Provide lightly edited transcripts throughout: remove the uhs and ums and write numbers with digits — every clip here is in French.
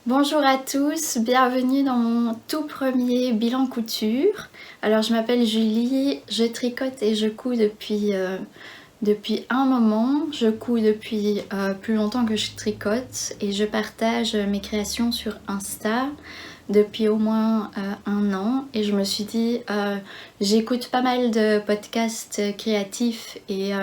Bonjour à tous, bienvenue dans mon tout premier bilan couture. Alors je m'appelle Julie, je tricote et je couds depuis un moment. Je couds depuis plus longtemps que je tricote et je partage mes créations sur Insta depuis au moins un an. Et je me suis dit, j'écoute pas mal de podcasts créatifs et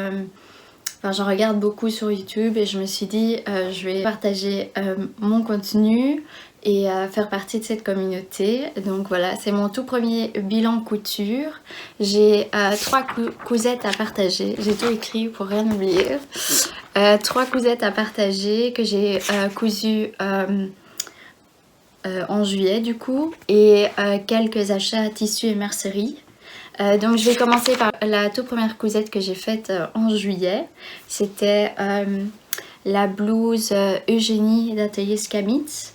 j'en regarde beaucoup sur YouTube et je me suis dit je vais partager mon contenu et faire partie de cette communauté. Donc voilà, c'est mon tout premier bilan couture. J'ai 3 cousettes à partager. J'ai tout écrit pour rien oublier. 3 cousettes à partager que j'ai cousues en juillet du coup. Et quelques achats à tissu et mercerie. Donc je vais commencer par la toute première cousette que j'ai faite en juillet. C'était la blouse Eugénie d'Atelier Skamitz.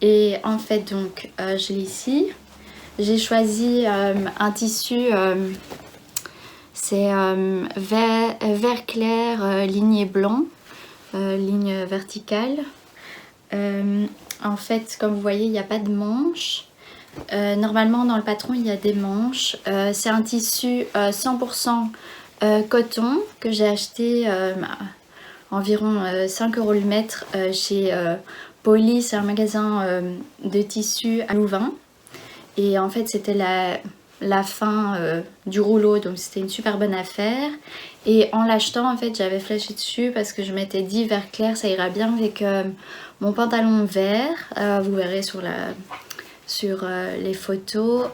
Et en fait donc je l'ai ici. J'ai choisi un tissu, c'est vert clair, ligne blanc, ligne verticale. En fait comme vous voyez il n'y a pas de manches. Normalement dans le patron il y a des manches. C'est un tissu 100% coton que j'ai acheté environ 5 € le mètre chez Poly, c'est un magasin de tissus à Louvain. Et en fait c'était la fin du rouleau, donc c'était une super bonne affaire. Et en l'achetant en fait j'avais flashé dessus parce que je m'étais dit vert clair ça ira bien avec mon pantalon vert. Vous verrez sur les photos.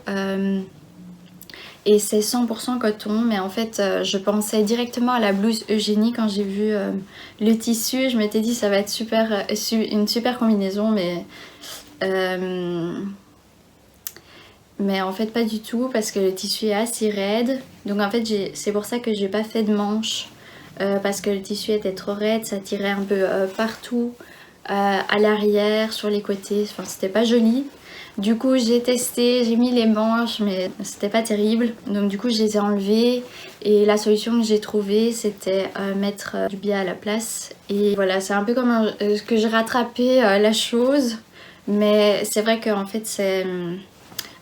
Et c'est 100% coton, mais en fait je pensais directement à la blouse Eugénie quand j'ai vu le tissu. Je m'étais dit ça va être une super combinaison, mais en fait pas du tout parce que le tissu est assez raide. Donc en fait c'est pour ça que j'ai pas fait de manches parce que le tissu était trop raide, ça tirait un peu partout, à l'arrière, sur les côtés, enfin c'était pas joli. Du coup j'ai testé, j'ai mis les manches mais c'était pas terrible, donc du coup je les ai enlevées et la solution que j'ai trouvée c'était mettre du biais à la place. Et voilà, c'est un peu comme que j'ai rattrapé la chose, mais c'est vrai qu'en fait c'est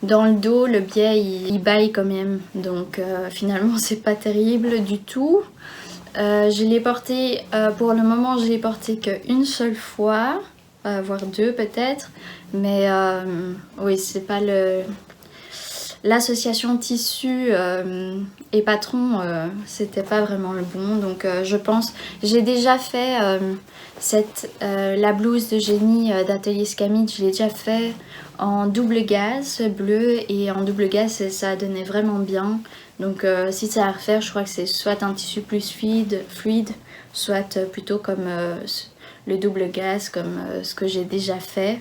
dans le dos, le biais il baille quand même, donc finalement c'est pas terrible du tout. Je l'ai porté, pour le moment je l'ai porté qu'une seule fois, voire 2 peut-être, mais oui c'est pas l'association tissu et patron, c'était pas vraiment le bon. Donc je pense, j'ai déjà fait la blouse d'Eugénie d'Atelier Skamitz, je l'ai déjà fait en double gaze bleu et en double gaze ça donnait vraiment bien. Donc si c'est à refaire, je crois que c'est soit un tissu plus fluide soit plutôt comme le double gaze comme ce que j'ai déjà fait.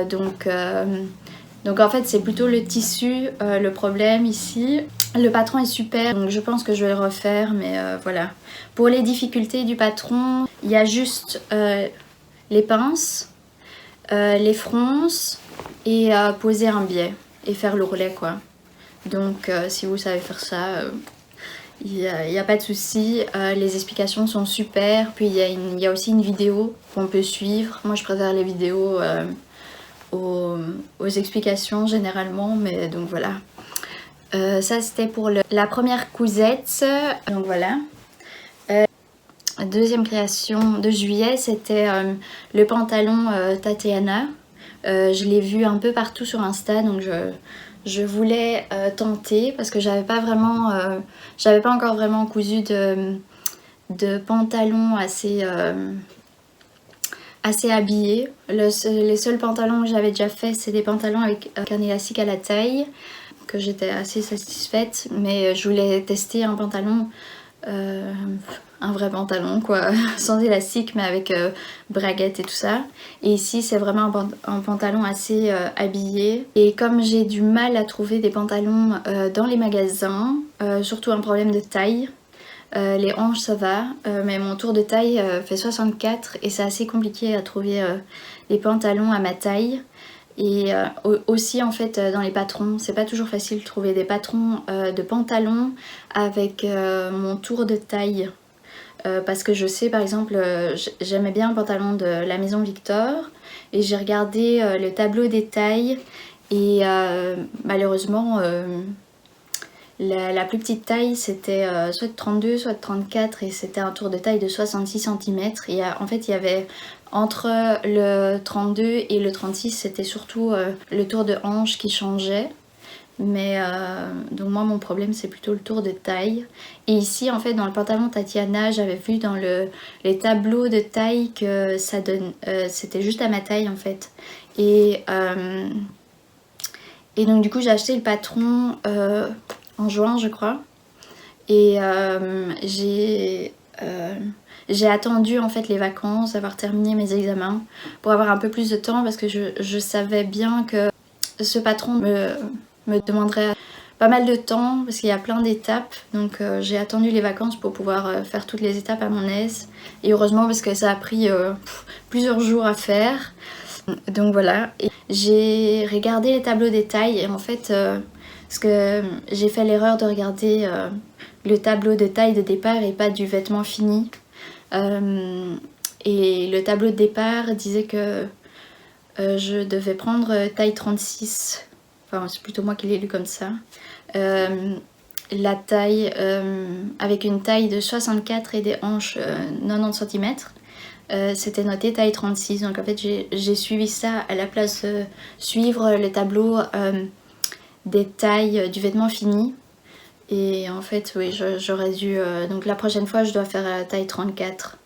Donc en fait c'est plutôt le tissu le problème ici. Le patron est super, donc je pense que je vais le refaire, mais voilà. Pour les difficultés du patron, il y a juste les pinces, les fronces et poser un biais et faire l'ourlet quoi. Donc si vous savez faire ça, il n'y a pas de souci. Les explications sont super, puis il y a aussi une vidéo qu'on peut suivre. Moi je préfère les vidéos aux explications généralement, mais donc voilà. Ça c'était pour la première cousette, donc voilà. Deuxième création de juillet, c'était le pantalon Tatiana. Je l'ai vu un peu partout sur Insta, donc je voulais tenter parce que j'avais pas encore vraiment cousu de pantalon assez habillés. Les seuls pantalons que j'avais déjà fait, c'est des pantalons avec un élastique à la taille, que j'étais assez satisfaite, mais je voulais tester un pantalon, un vrai pantalon quoi, sans élastique mais avec braguette et tout ça. Et ici c'est vraiment un pantalon assez habillé, et comme j'ai du mal à trouver des pantalons dans les magasins, surtout un problème de taille. Les hanches ça va, mais mon tour de taille fait 64 et c'est assez compliqué à trouver les pantalons à ma taille. Et aussi en fait dans les patrons, c'est pas toujours facile de trouver des patrons de pantalons avec mon tour de taille. parce que je sais par exemple, j'aimais bien le pantalon de la maison Victor et j'ai regardé le tableau des tailles et malheureusement la plus petite taille c'était soit de 32 soit de 34 et c'était un tour de taille de 66 cm et en fait il y avait entre le 32 et le 36 c'était surtout le tour de hanche qui changeait. Mais donc moi mon problème c'est plutôt le tour de taille. Et ici en fait dans le pantalon Tatiana j'avais vu dans les tableaux de taille que ça donne, c'était juste à ma taille en fait. Et donc du coup j'ai acheté le patron en juin je crois. Et j'ai attendu en fait les vacances, avoir terminé mes examens pour avoir un peu plus de temps parce que je savais bien que ce patron me demanderait pas mal de temps parce qu'il y a plein d'étapes. Donc j'ai attendu les vacances pour pouvoir faire toutes les étapes à mon aise. Et heureusement parce que ça a pris plusieurs jours à faire. Donc voilà. Et j'ai regardé les tableaux des tailles et en fait parce que j'ai fait l'erreur de regarder le tableau de taille de départ et pas du vêtement fini. Et le tableau de départ disait que je devais prendre taille 36. Enfin, c'est plutôt moi qui l'ai lu comme ça. La taille, avec une taille de 64 et des hanches 90 cm, c'était noté taille 36. Donc en fait, j'ai suivi ça à la place de suivre le tableau des tailles du vêtement fini. Et en fait, oui, j'aurais dû... donc la prochaine fois, je dois faire la taille 34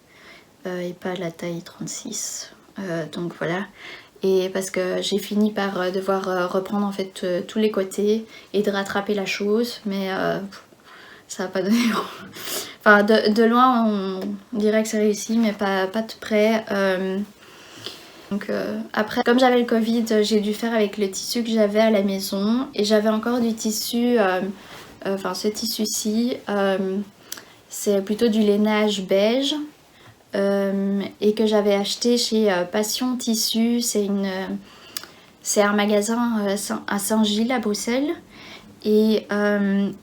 et pas la taille 36. Donc voilà. Et parce que j'ai fini par devoir reprendre en fait tous les côtés et de rattraper la chose, mais ça n'a pas donné grand. Enfin de loin on dirait que c'est réussi mais pas de près. Donc après comme j'avais le Covid j'ai dû faire avec le tissu que j'avais à la maison et j'avais encore du tissu, enfin ce tissu-ci c'est plutôt du lainage beige. Et que j'avais acheté chez Passion Tissu, c'est un magasin à Saint-Gilles à Bruxelles et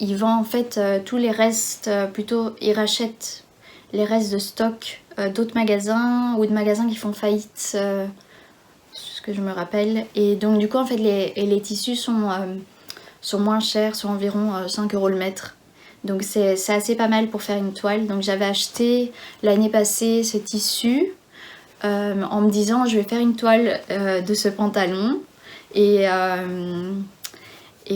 ils vendent en fait tous les restes, plutôt ils rachètent les restes de stock d'autres magasins ou de magasins qui font faillite, c'est ce que je me rappelle. Et donc du coup en fait les tissus sont moins chers, sont environ 5 € le mètre. Donc c'est assez pas mal pour faire une toile. Donc j'avais acheté l'année passée ce tissu en me disant je vais faire une toile de ce pantalon. Et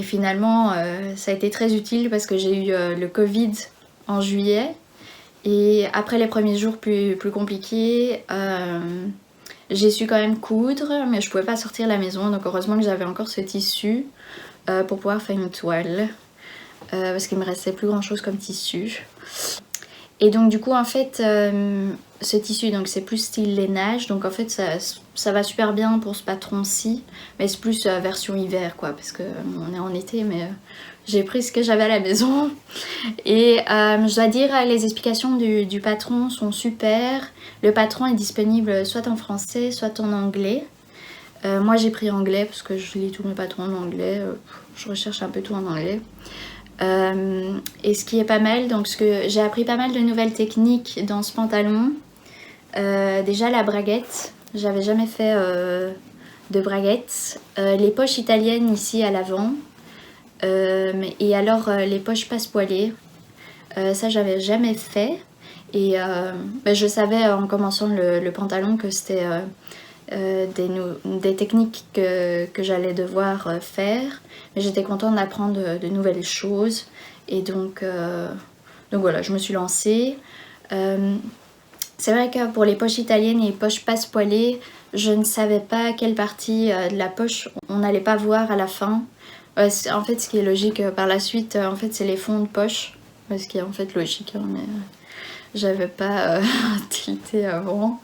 finalement ça a été très utile parce que j'ai eu le Covid en juillet. Et après les premiers jours plus compliqués, j'ai su quand même coudre mais je pouvais pas sortir de la maison. Donc heureusement que j'avais encore ce tissu pour pouvoir faire une toile. Parce qu'il me restait plus grand chose comme tissu. Et donc du coup en fait ce tissu donc c'est plus style lainage, donc en fait ça va super bien pour ce patron-ci, mais c'est plus version hiver quoi, parce que on est en été mais j'ai pris ce que j'avais à la maison. Et je dois dire les explications du patron sont super. Le patron est disponible soit en français soit en anglais. Moi j'ai pris anglais parce que je lis tous mes patrons en anglais, je recherche un peu tout en anglais. Et ce qui est pas mal, donc j'ai appris pas mal de nouvelles techniques dans ce pantalon. Déjà la braguette, j'avais jamais fait de braguette. Les poches italiennes ici à l'avant. Et alors les poches passe-poilées, ça j'avais jamais fait. Et je savais en commençant le pantalon que c'était des techniques que j'allais devoir faire, mais j'étais contente d'apprendre de nouvelles choses et donc voilà, je me suis lancée. C'est vrai que pour les poches italiennes et les poches passe-poilées, je ne savais pas quelle partie de la poche on n'allait pas voir à la fin. En fait ce qui est logique par la suite, en fait c'est les fonds de poche, ce qui est en fait logique, hein, mais j'avais pas tilté avant.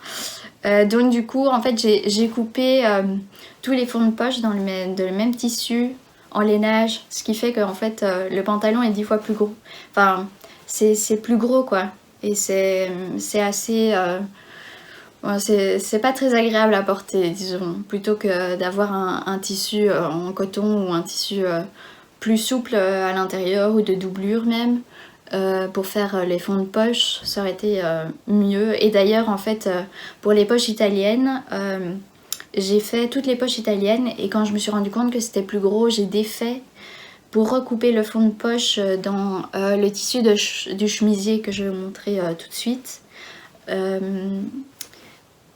Donc du coup en fait j'ai coupé tous les fonds de poche dans le même tissu en lainage, ce qui fait que en fait le pantalon est 10 fois plus gros, enfin c'est plus gros quoi, et c'est assez c'est pas très agréable à porter disons, plutôt que d'avoir un tissu en coton ou un tissu plus souple à l'intérieur ou de doublure même. pour faire les fonds de poche, ça aurait été mieux. Et d'ailleurs, en fait, pour les poches italiennes, j'ai fait toutes les poches italiennes et quand je me suis rendu compte que c'était plus gros, j'ai défait pour recouper le fond de poche dans le tissu du chemisier que je vais vous montrer tout de suite.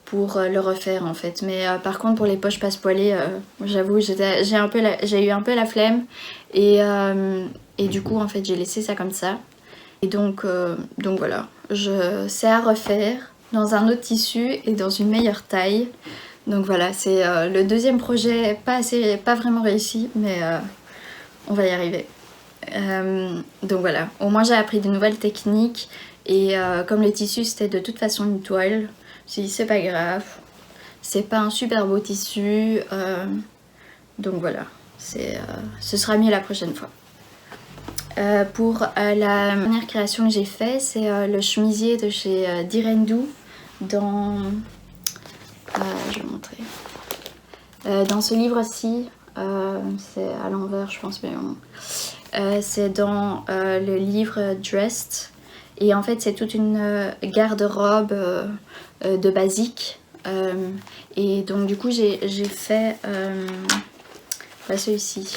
Pour le refaire en fait, mais par contre pour les poches passepoilées, j'avoue j'ai eu un peu la flemme et du coup en fait j'ai laissé ça comme ça et donc voilà, c'est à refaire dans un autre tissu et dans une meilleure taille. Donc voilà, c'est le deuxième projet, pas vraiment réussi, mais on va y arriver. Donc voilà, au moins j'ai appris de nouvelles techniques et comme le tissu c'était de toute façon une toile, je me suis dit c'est pas grave, c'est pas un super beau tissu, donc voilà, ce sera mieux la prochaine fois. Pour la dernière création que j'ai fait, c'est le chemisier de chez Direndou dans... je vais vous montrer. Dans ce livre-ci, c'est à l'envers je pense, mais bon. C'est dans le livre Dressed et en fait c'est toute une garde-robe de basique et donc du coup j'ai fait celui-ci,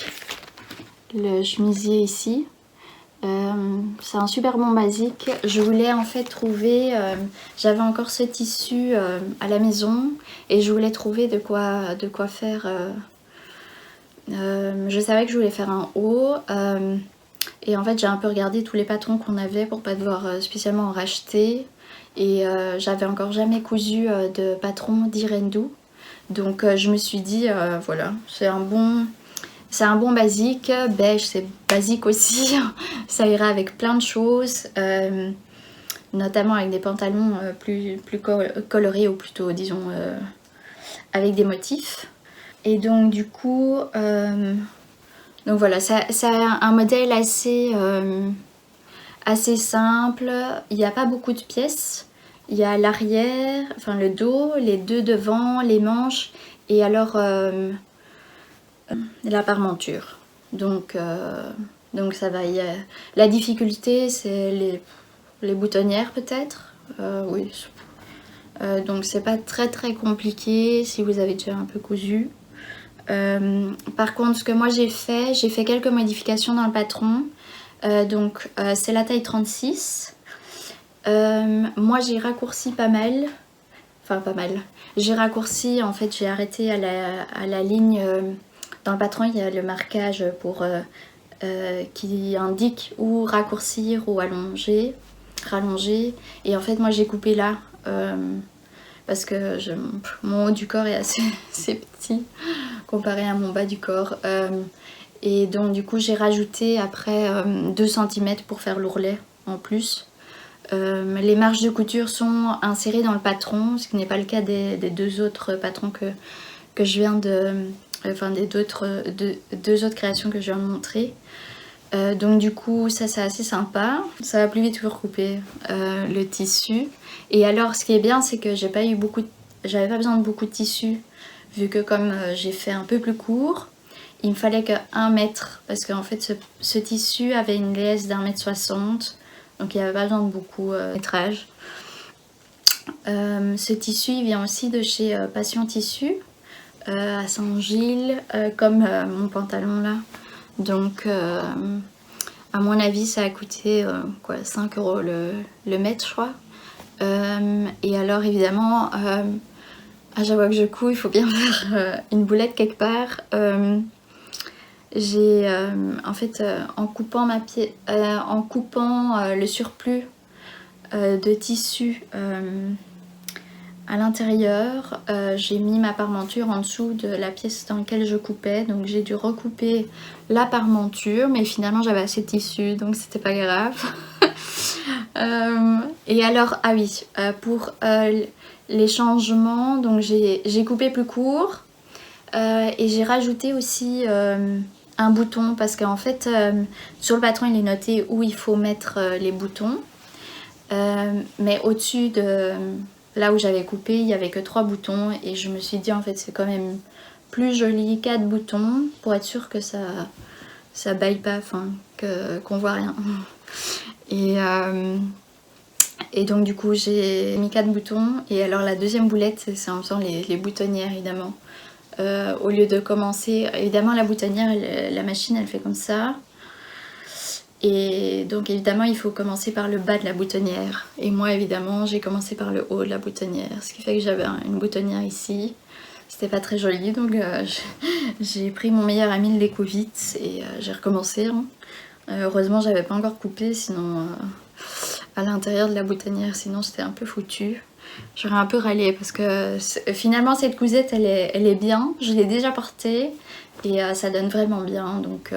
le chemisier ici. C'est un super bon basique. Je voulais en fait trouver, j'avais encore ce tissu à la maison et je voulais trouver de quoi faire. Je savais que je voulais faire un haut et en fait j'ai un peu regardé tous les patrons qu'on avait pour pas devoir spécialement en racheter et j'avais encore jamais cousu de patron d'Irendou, donc je me suis dit voilà, c'est un bon basique, beige c'est basique aussi, ça ira avec plein de choses, notamment avec des pantalons plus colorés ou plutôt disons avec des motifs. Et donc du coup, donc voilà, c'est un modèle assez simple. Il n'y a pas beaucoup de pièces. Il y a l'arrière, enfin le dos, les deux devant, les manches et alors la parmenture. Donc ça va. La difficulté c'est les boutonnières peut-être. Oui. Donc c'est pas très compliqué si vous avez déjà un peu cousu. Par contre ce que moi j'ai fait quelques modifications dans le patron. Donc c'est la taille 36. Moi j'ai raccourci pas mal. Enfin pas mal. J'ai raccourci, en fait j'ai arrêté à la ligne. Dans le patron il y a le marquage pour qui indique où raccourcir ou rallonger. Et en fait moi j'ai coupé là. Parce que mon haut du corps est assez petit comparé à mon bas du corps. Et donc du coup j'ai rajouté après 2 cm pour faire l'ourlet en plus. Les marges de couture sont insérées dans le patron, ce qui n'est pas le cas des 2 autres patrons que je viens de... Enfin des deux autres créations que je viens de montrer. Donc du coup ça c'est assez sympa, ça va plus vite pour couper le tissu. Et alors ce qui est bien c'est que j'avais pas besoin de beaucoup de tissu vu que comme j'ai fait un peu plus court, il me fallait que 1 mètre parce qu'en fait ce tissu avait une laisse d'1,60 m, donc il n'y avait pas besoin de beaucoup de métrage. Ce tissu il vient aussi de chez Passion Tissu à Saint-Gilles, comme mon pantalon là. Donc à mon avis ça a coûté 5 € le mètre je crois. Et alors évidemment à chaque fois que je couds il faut bien faire une boulette quelque part. J'ai en fait en coupant le surplus de tissu à l'intérieur, j'ai mis ma parmenture en dessous de la pièce dans laquelle je coupais, donc j'ai dû recouper la parmenture, mais finalement j'avais assez de tissu donc c'était pas grave. Et alors, ah oui, pour les changements, donc j'ai coupé plus court et j'ai rajouté aussi un bouton parce qu'en fait sur le patron il est noté où il faut mettre les boutons, mais au-dessus de là où j'avais coupé il n'y avait que 3 boutons et je me suis dit en fait c'est quand même plus joli 4 boutons pour être sûr que ça baille pas, enfin qu'on voit rien. Et donc du coup j'ai mis 4 boutons. Et alors la deuxième boulette, c'est en faisant les boutonnières évidemment. Au lieu de commencer, évidemment la boutonnière, la machine elle fait comme ça. Et donc évidemment il faut commencer par le bas de la boutonnière. Et moi évidemment j'ai commencé par le haut de la boutonnière. Ce qui fait que j'avais une boutonnière ici. C'était pas très joli, donc j'ai pris mon meilleur ami de l'éco-vite et j'ai recommencé. Hein. Heureusement j'avais pas encore coupé, sinon à l'intérieur de la boutonnière, sinon c'était un peu foutu. J'aurais un peu râlé parce que finalement cette cousette elle est bien, je l'ai déjà portée et ça donne vraiment bien, donc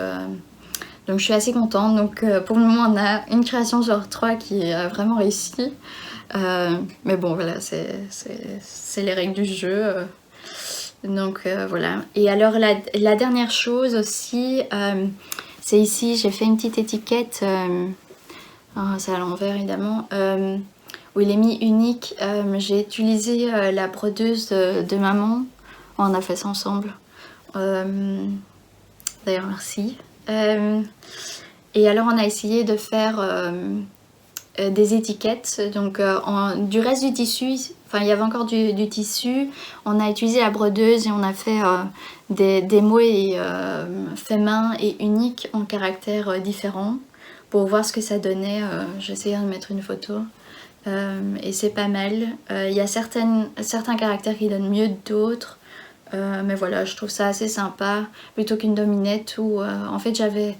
je suis assez contente. Donc pour le moment on a une création sur 3 qui a vraiment réussi, mais bon voilà, c'est les règles du jeu. Donc voilà. Et alors la dernière chose aussi, c'est ici j'ai fait une petite étiquette, c'est à l'envers évidemment, où il est mis unique. J'ai utilisé la brodeuse de maman, on a fait ça ensemble, d'ailleurs merci. Et alors on a essayé de faire des étiquettes, donc du reste du tissu, enfin il y avait encore du tissu, on a utilisé la brodeuse et on a fait des mots faits main et uniques en caractères différents pour voir ce que ça donnait. J'essayais de mettre une photo et c'est pas mal. Il y a certains caractères qui donnent mieux que d'autres, mais voilà, je trouve ça assez sympa plutôt qu'une dominette où en fait j'avais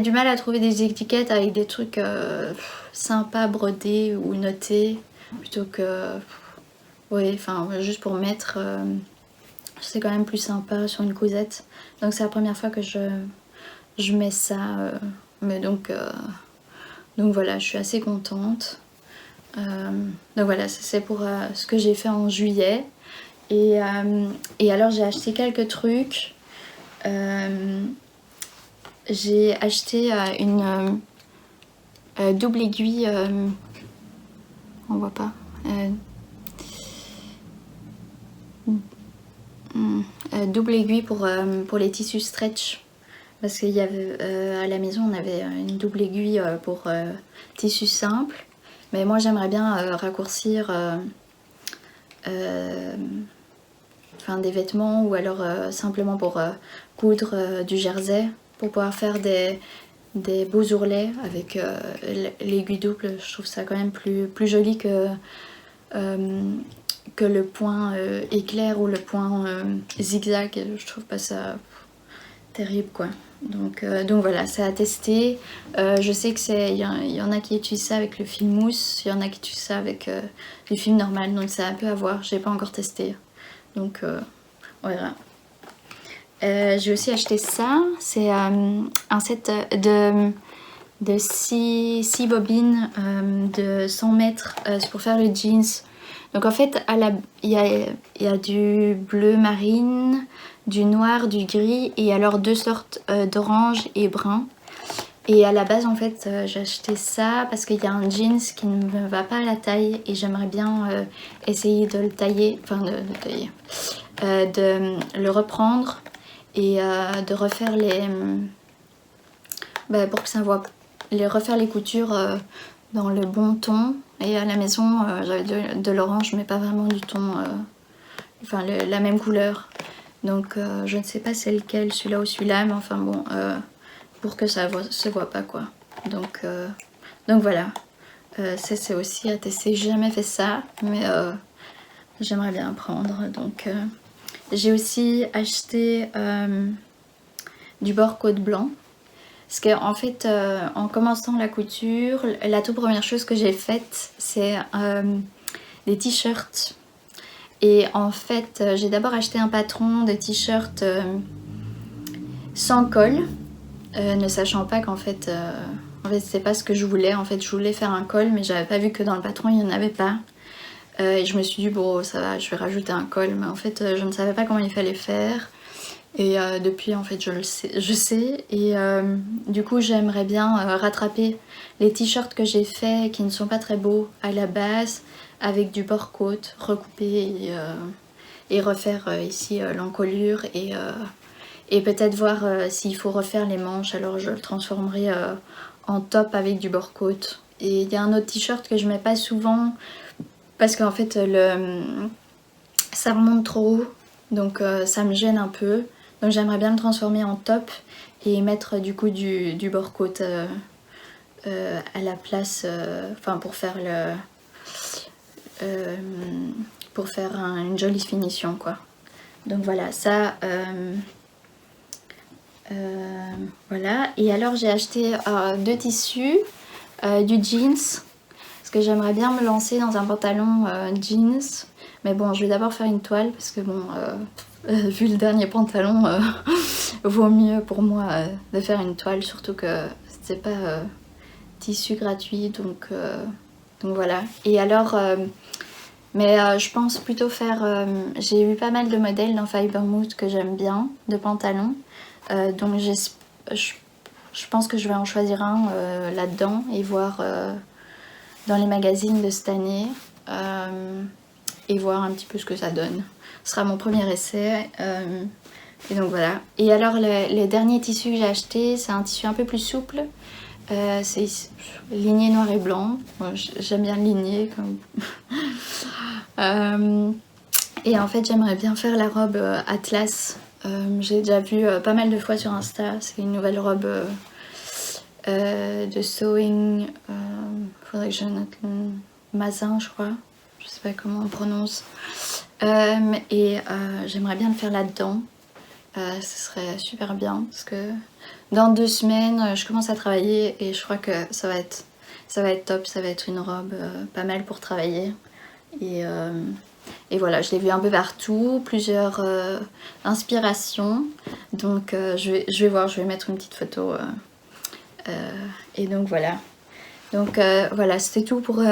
du mal à trouver des étiquettes avec des trucs sympas brodés ou notés plutôt que oui, enfin juste pour mettre, c'est quand même plus sympa sur une cousette. Donc c'est la première fois que je mets ça, mais donc voilà, je suis assez contente. Donc voilà, c'est pour ce que j'ai fait en juillet. Et alors j'ai acheté quelques trucs. J'ai acheté une double aiguille, on voit pas, double aiguille pour les tissus stretch, parce qu'il y avait à la maison on avait une double aiguille pour tissu simple, mais moi j'aimerais bien raccourcir des vêtements, ou alors simplement pour coudre du jersey, pour pouvoir faire des beaux ourlets avec l'aiguille double. Je trouve ça quand même plus joli que le point éclair ou le point zigzag. Je trouve pas ça terrible quoi. Donc voilà, c'est à tester. Je sais que il y en a qui utilisent ça avec le fil mousse, il y en a qui utilisent ça avec du fil normal, donc c'est un peu à voir. J'ai pas encore testé, donc on verra. J'ai aussi acheté ça, c'est un set de 6 bobines de 100 mètres, c'est pour faire le jeans. Donc en fait il y a du bleu marine, du noir, du gris, et alors 2 sortes d'orange et brun. Et à la base en fait j'ai acheté ça parce qu'il y a un jeans qui ne me va pas à la taille et j'aimerais bien essayer de le tailler, de le reprendre et de refaire pour que ça voit, refaire les coutures dans le bon ton. Et à la maison j'avais de l'orange mais pas vraiment du ton, la même couleur. Donc je ne sais pas c'est lequel, celui-là ou celui-là, mais enfin bon, pour que ça se voit pas quoi. Donc voilà, c'est aussi à tester. J'ai jamais fait ça, mais j'aimerais bien apprendre. Donc j'ai aussi acheté du bord côte blanc. Parce qu'en fait, en commençant la couture, la toute première chose que j'ai faite, c'est des t-shirts. Et en fait, j'ai d'abord acheté un patron de t-shirts sans col, ne sachant pas qu'en fait, c'est pas ce que je voulais. En fait, je voulais faire un col, mais j'avais pas vu que dans le patron, il n'y en avait pas. Et je me suis dit, bon, ça va, je vais rajouter un col. Mais en fait, je ne savais pas comment il fallait faire. Et depuis, en fait, je sais. Et du coup, j'aimerais bien rattraper les t-shirts que j'ai faits, qui ne sont pas très beaux à la base, avec du bord côte, recouper et refaire ici l'encolure. Et peut-être voir s'il faut refaire les manches. Alors, je le transformerai en top avec du bord côte. Et il y a un autre t-shirt que je mets pas souvent parce qu'en fait ça remonte trop haut, donc ça me gêne un peu. Donc j'aimerais bien le transformer en top et mettre du coup du bord côte à la place, enfin pour faire une jolie finition quoi. Donc voilà, ça voilà. Et alors j'ai acheté 2 tissus, du jeans, parce que j'aimerais bien me lancer dans un pantalon jeans. Mais bon, je vais d'abord faire une toile, parce que bon, vu le dernier pantalon, vaut mieux pour moi de faire une toile, surtout que c'est pas tissu gratuit, donc voilà. Et alors, je pense plutôt faire, j'ai vu pas mal de modèles dans Fibermood que j'aime bien, de pantalons, donc je pense que je vais en choisir un là-dedans et voir dans les magazines de cette année et voir un petit peu ce que ça donne. Ce sera mon premier essai. Et donc voilà. Et alors le dernier tissu que j'ai acheté, c'est un tissu un peu plus souple. C'est ligné noir et blanc. Moi, j'aime bien le ligné. Et en fait j'aimerais bien faire la robe Atlas. J'ai déjà vu pas mal de fois sur Insta. C'est une nouvelle robe de sewing. Faudrait que je note le Mazin, je crois. Je sais pas comment on prononce. J'aimerais bien le faire là-dedans. Ce serait super bien parce que dans 2 semaines je commence à travailler et je crois que ça va être top, ça va être une robe pas mal pour travailler. Et voilà, je l'ai vu un peu partout, plusieurs inspirations, donc je vais voir, je vais mettre une petite photo et donc voilà. Donc voilà, c'était tout pour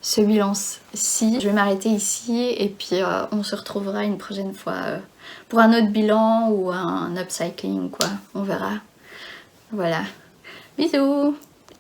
ce bilan-ci. Je vais m'arrêter ici et puis on se retrouvera une prochaine fois pour un autre bilan ou un upcycling quoi, on verra. Voilà, bisous.